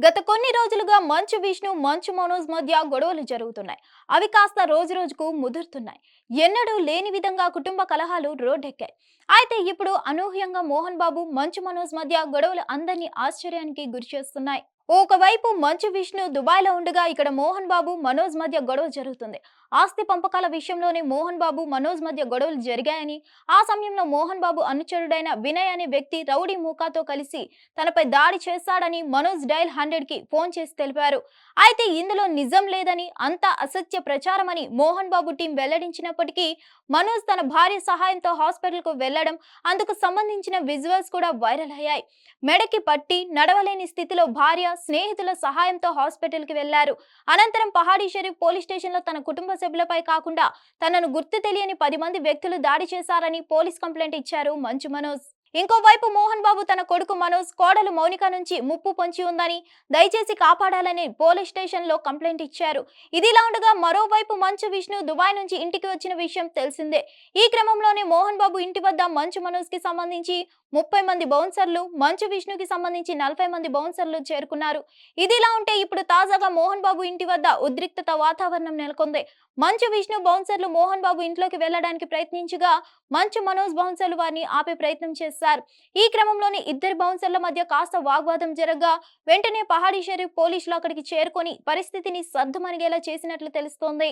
గత కొన్ని రోజులుగా మంచు విష్ణు మంచు మనోజ్ మధ్య గొడవలు జరుగుతున్నాయి. అవి కాస్త రోజు రోజుకు ముదురుతున్నాయి. ఎన్నడూ లేని విధంగా కుటుంబ కలహాలు రోడ్డెక్కాయి. అయితే ఇప్పుడు అనూహ్యంగా మోహన్ బాబు మంచు మనోజ్ మధ్య గొడవలు అందరినీ ఆశ్చర్యానికి గురిచేస్తున్నాయి. ఒకవైపు మంచు విష్ణు దుబాయ్లో ఉండగా ఇక్కడ మోహన్ బాబు మనోజ్ మధ్య గొడవ జరుగుతుంది. ఆస్తి పంపకాల విషయంలోనే మోహన్ బాబు మనోజ్ మధ్య గొడవలు జరిగాయని, ఆ సమయంలో మోహన్ బాబు అనుచరుడైన వినయ్ అనే వ్యక్తి రౌడీ మూకాతో కలిసి తనపై దాడి చేశాడని మనోజ్ డైల్ 100కి ఫోన్ చేసి తెలిపారు. అయితే ఇందులో నిజం లేదని, అంతా అసత్య ప్రచారమని మోహన్ బాబు టీం వెల్లడించినప్పటికీ మనోజ్ తన భార్య సహాయంతో హాస్పిటల్కు వెళ్లడం, అందుకు సంబంధించిన విజువల్స్ కూడా వైరల్ అయ్యాయి. మెడకి పట్టి నడవలేని స్థితిలో భార్య స్నేహితుల సహాయంతో హాస్పిటల్కి వెళ్లారు. అనంతరం పహాడీ షరీఫ్ పోలీస్ స్టేషన్లో తన కుటుంబ సభ్యులపై కాకుండా తనను గుర్తు తెలియని 10 మంది వ్యక్తులు దాడి చేశారని పోలీస్ కంప్లైంట్ ఇచ్చారు మంచు మనోజ్. ఇంకోవైపు మోహన్ బాబు తన కొడుకు మనోజ్, కోడలు మౌనిక నుంచి ముప్పు పొంచి ఉందని, దయచేసి కాపాడాలని పోలీస్ స్టేషన్ లో కంప్లైంట్ ఇచ్చారు. ఇదిలా ఉండగా మరోవైపు మంచు విష్ణు దుబాయ్ నుంచి ఇంటికి వచ్చిన విషయం తెలిసిందే. ఈ క్రమంలోనే మోహన్ బాబు ఇంటి వద్ద మంచు మనోజ్ కి సంబంధించి 30 మంది బౌన్సర్లు, మంచు విష్ణుకి సంబంధించి 40 మంది బౌన్సర్లు చేరుకున్నారు. ఇదిలా ఉంటే ఇప్పుడు తాజాగా మోహన్ బాబు ఇంటి వద్ద ఉద్రిక్తత వాతావరణం నెలకొంది. మంచు విష్ణు బౌన్సర్లు మోహన్ బాబు ఇంట్లోకి వెళ్లడానికి ప్రయత్నించగా మంచు మనోజ్ బౌన్సర్లు వారిని ఆపే ప్రయత్నం చేశారు. ఈ క్రమంలోనే ఇద్దరు బౌన్సర్ల మధ్య కాస్త వాగ్వాదం జరగగా వెంటనే పహాడీ షరీఫ్ పోలీసులు అక్కడికి చేరుకొని పరిస్థితిని సద్దుమణిగేలా చేసినట్లు తెలుస్తోంది.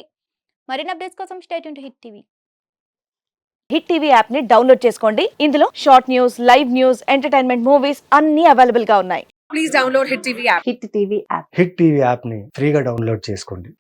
మరిన్ని అప్డేట్స్ కోసం stay tune to hit TV. Hit TV app ని డౌన్లోడ్ చేసుకోండి. ఇందులో short news, live news, entertainment movies అన్ని అవైలబుల్ గా ఉన్నాయి. Please download Hit TV app. Hit TV app. Hit TV యాప్ని ఫ్రీగా డౌన్లోడ్ చేసుకోండి.